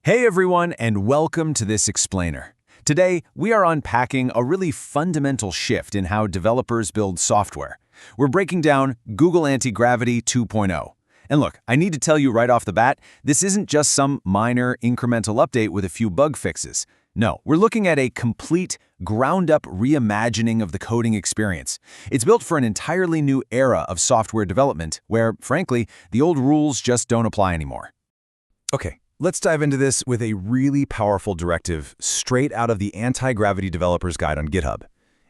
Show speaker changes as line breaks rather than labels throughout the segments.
Hey everyone, and welcome to this explainer. Today, we are unpacking a really fundamental shift in how developers build software. We're breaking down Google Antigravity 2.0. And look, I need to tell you right off the bat, this isn't just some minor incremental update with a few bug fixes. No, we're looking at a complete, ground-up reimagining of the coding experience. It's built for an entirely new era of software development where, frankly, the old rules just don't apply anymore. Okay. Let's dive into this with a really powerful directive straight out of the Antigravity Developer's Guide on GitHub.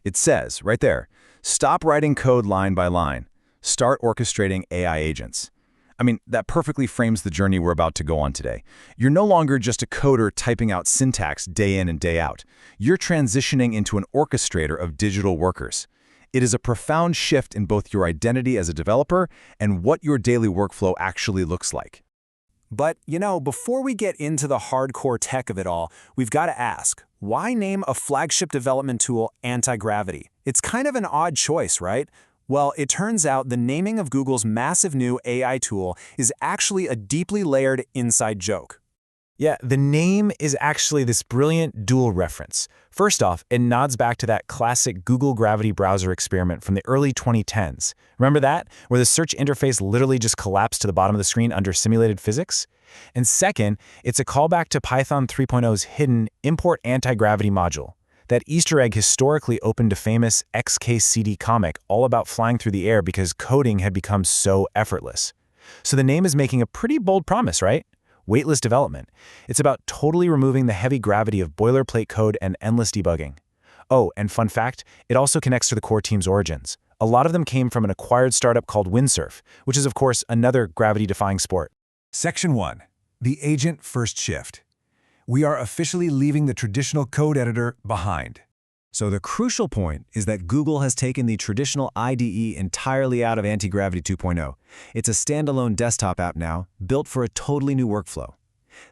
It says, right there, stop writing code line by line. Start orchestrating AI agents. I mean, that perfectly frames the journey we're about to go on today. You're no longer just a coder typing out syntax day in and day out. You're transitioning into an orchestrator of digital workers. It is a profound shift in both your identity as a developer and what your daily workflow actually looks like.
But, before we get into the hardcore tech of it all, we've got to ask, why name a flagship development tool Antigravity? It's kind of an odd choice, right? Well, it turns out the naming of Google's massive new AI tool is actually a deeply layered inside joke.
Yeah, the name is actually this brilliant dual reference. First off, it nods back to that classic Google Gravity browser experiment from the early 2010s. Remember that? Where the search interface literally just collapsed to the bottom of the screen under simulated physics? And second, it's a callback to Python 3.0's hidden import anti-gravity module. That Easter egg historically opened a famous XKCD comic all about flying through the air because coding had become so effortless. So the name is making a pretty bold promise, right? Weightless development. It's about totally removing the heavy gravity of boilerplate code and endless debugging. Oh, and fun fact, it also connects to the core team's origins. A lot of them came from an acquired startup called Windsurf, which is of course another gravity-defying sport.
Section 1. The Agent First Shift. We are officially leaving the traditional code editor behind.
So the crucial point is that Google has taken the traditional IDE entirely out of Antigravity 2.0. It's a standalone desktop app now, built for a totally new workflow.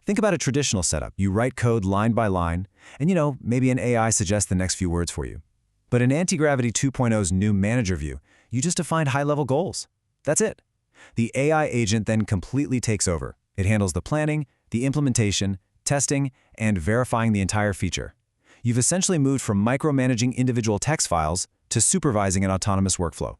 Think about a traditional setup. You write code line by line, and maybe an AI suggests the next few words for you. But in Antigravity 2.0's new manager view, you just define high-level goals. That's it. The AI agent then completely takes over. It handles the planning, the implementation, testing, and verifying the entire feature. You've essentially moved from micromanaging individual text files to supervising an autonomous workflow.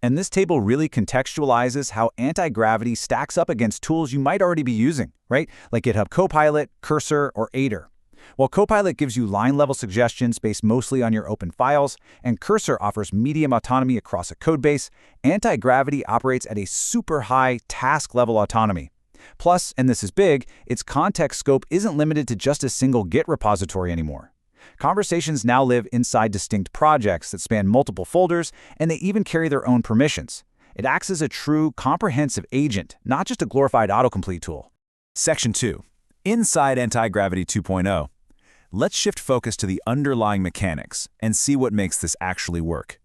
And this table really contextualizes how anti-gravity stacks up against tools you might already be using, right? Like GitHub Copilot, Cursor, or Aider. While Copilot gives you line-level suggestions based mostly on your open files, and Cursor offers medium autonomy across a codebase, anti-gravity operates at a super high task-level autonomy. Plus, and this is big, its context scope isn't limited to just a single Git repository anymore. Conversations now live inside distinct projects that span multiple folders, and they even carry their own permissions. It acts as a true, comprehensive agent, not just a glorified autocomplete tool.
Section 2. Inside Antigravity 2.0. Let's shift focus to the underlying mechanics and see what makes this actually work.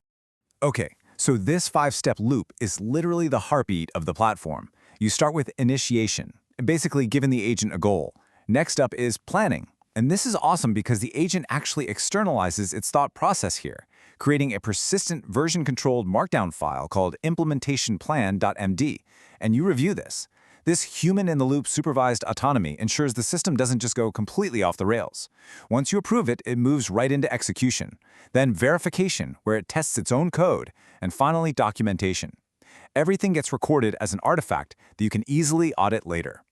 Okay, so this 5-step loop is literally the heartbeat of the platform. You start with initiation, basically giving the agent a goal. Next up is planning. And this is awesome because the agent actually externalizes its thought process here, creating a persistent version-controlled markdown file called implementationplan.md. And you review this. This human-in-the-loop supervised autonomy ensures the system doesn't just go completely off the rails. Once you approve it, it moves right into execution. Then verification, where it tests its own code. And finally, documentation. Everything gets recorded as an artifact that you can easily audit later.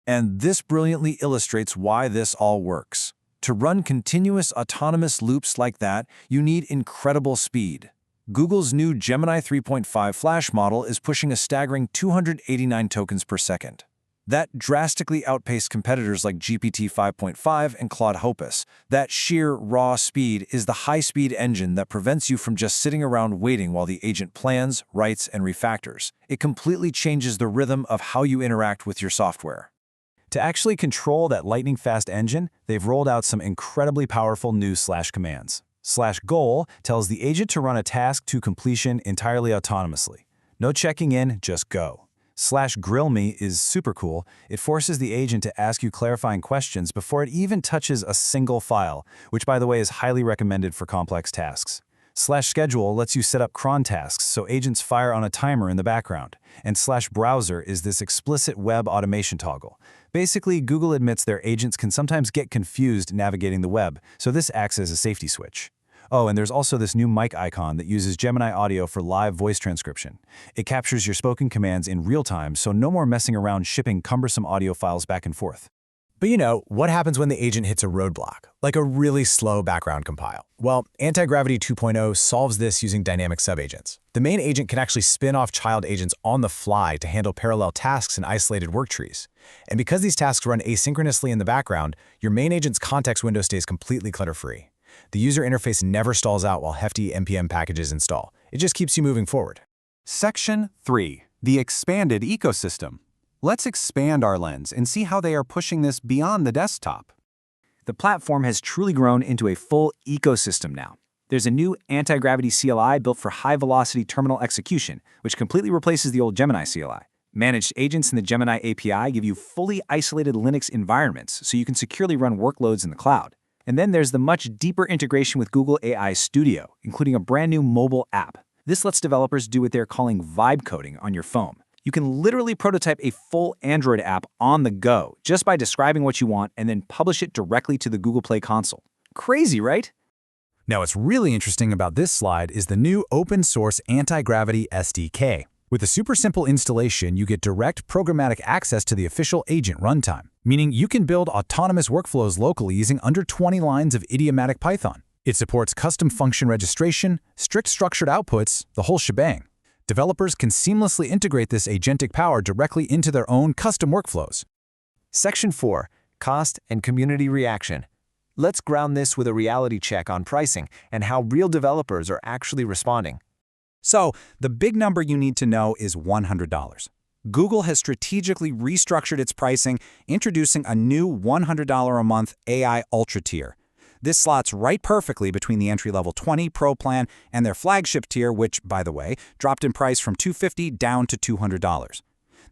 And this brilliantly illustrates why this all works. To run continuous autonomous loops like that, you need incredible speed. Google's new Gemini 3.5 Flash model is pushing a staggering 289 tokens per second. That drastically outpaced competitors like GPT 5.5 and Claude Opus. That sheer, raw speed is the high-speed engine that prevents you from just sitting around waiting while the agent plans, writes, and refactors. It completely changes the rhythm of how you interact with your software. To actually control that lightning-fast engine, they've rolled out some incredibly powerful new slash commands. /goal tells the agent to run a task to completion entirely autonomously. No checking in, just go. /grillme is super cool. It forces the agent to ask you clarifying questions before it even touches a single file, which by the way is highly recommended for complex tasks. /schedule lets you set up cron tasks so agents fire on a timer in the background. And /browser is this explicit web automation toggle.
Basically, Google admits their agents can sometimes get confused navigating the web, so this acts as a safety switch. Oh, and there's also this new mic icon that uses Gemini audio for live voice transcription. It captures your spoken commands in real time, so no more messing around shipping cumbersome audio files back and forth.
But what happens when the agent hits a roadblock, like a really slow background compile? Well, Antigravity 2.0 solves this using dynamic subagents. The main agent can actually spin off child agents on the fly to handle parallel tasks in isolated work trees. And because these tasks run asynchronously in the background, your main agent's context window stays completely clutter-free. The user interface never stalls out while hefty NPM packages install. It just keeps you moving forward.
Section 3. The expanded ecosystem. Let's expand our lens and see how they are pushing this beyond the desktop.
The platform has truly grown into a full ecosystem now. There's a new Antigravity CLI built for high-velocity terminal execution, which completely replaces the old Gemini CLI. Managed agents in the Gemini API give you fully isolated Linux environments so you can securely run workloads in the cloud. And then there's the much deeper integration with Google AI Studio, including a brand new mobile app. This lets developers do what they're calling vibe coding on your phone. You can literally prototype a full Android app on the go just by describing what you want and then publish it directly to the Google Play console. Crazy, right?
Now, what's really interesting about this slide is the new open-source Antigravity SDK. With a super simple installation, you get direct programmatic access to the official agent runtime, meaning you can build autonomous workflows locally using under 20 lines of idiomatic Python. It supports custom function registration, strict structured outputs, the whole shebang. Developers can seamlessly integrate this agentic power directly into their own custom workflows.
Section 4. Cost and community reaction. Let's ground this with a reality check on pricing and how real developers are actually responding.
So, the big number you need to know is $100. Google has strategically restructured its pricing, introducing a new $100 a month AI Ultra tier. This slots right perfectly between the entry-level 20 Pro plan and their flagship tier, which, by the way, dropped in price from $250 down to $200.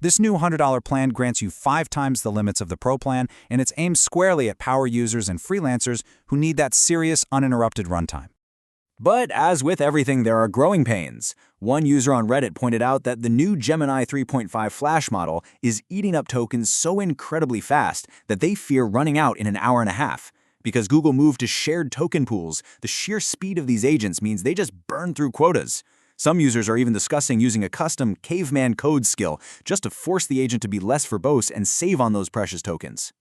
This new $100 plan grants you 5 times the limits of the Pro plan, and it's aimed squarely at power users and freelancers who need that serious, uninterrupted runtime.
But as with everything, there are growing pains. One user on Reddit pointed out that the new Gemini 3.5 Flash model is eating up tokens so incredibly fast that they fear running out in an hour and a half. Because Google moved to shared token pools, the sheer speed of these agents means they just burn through quotas. Some users are even discussing using a custom caveman code skill just to force the agent to be less verbose and save on those precious tokens.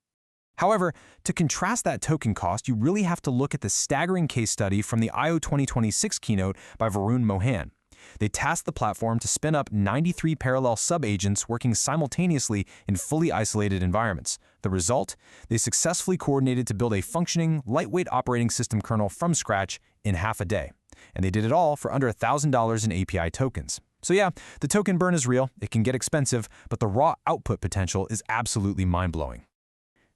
However, to contrast that token cost, you really have to look at the staggering case study from the I/O 2026 keynote by Varun Mohan. They tasked the platform to spin up 93 parallel sub-agents working simultaneously in fully isolated environments. The result? They successfully coordinated to build a functioning, lightweight operating system kernel from scratch in half a day. And they did it all for under $1,000 in API tokens. So yeah, the token burn is real, it can get expensive, but the raw output potential is absolutely mind-blowing.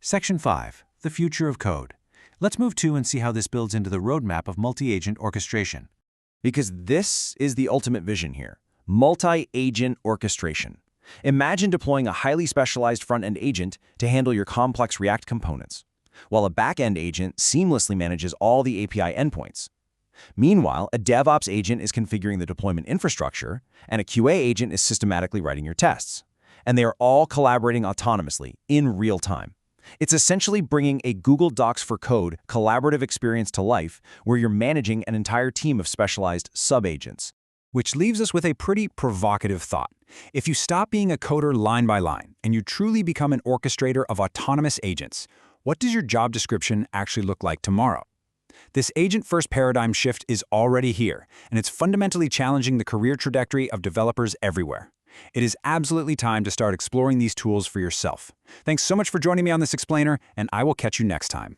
Section 5. The future of code. Let's move to and see how this builds into the roadmap of multi-agent orchestration.
Because this is the ultimate vision here, multi-agent orchestration. Imagine deploying a highly specialized front-end agent to handle your complex React components, while a back-end agent seamlessly manages all the API endpoints. Meanwhile, a DevOps agent is configuring the deployment infrastructure, and a QA agent is systematically writing your tests. And they are all collaborating autonomously, in real time. It's essentially bringing a Google Docs for Code collaborative experience to life where you're managing an entire team of specialized sub-agents.
Which leaves us with a pretty provocative thought. If you stop being a coder line by line and you truly become an orchestrator of autonomous agents, what does your job description actually look like tomorrow? This agent-first paradigm shift is already here, and it's fundamentally challenging the career trajectory of developers everywhere. It is absolutely time to start exploring these tools for yourself. Thanks so much for joining me on this explainer, and I will catch you next time.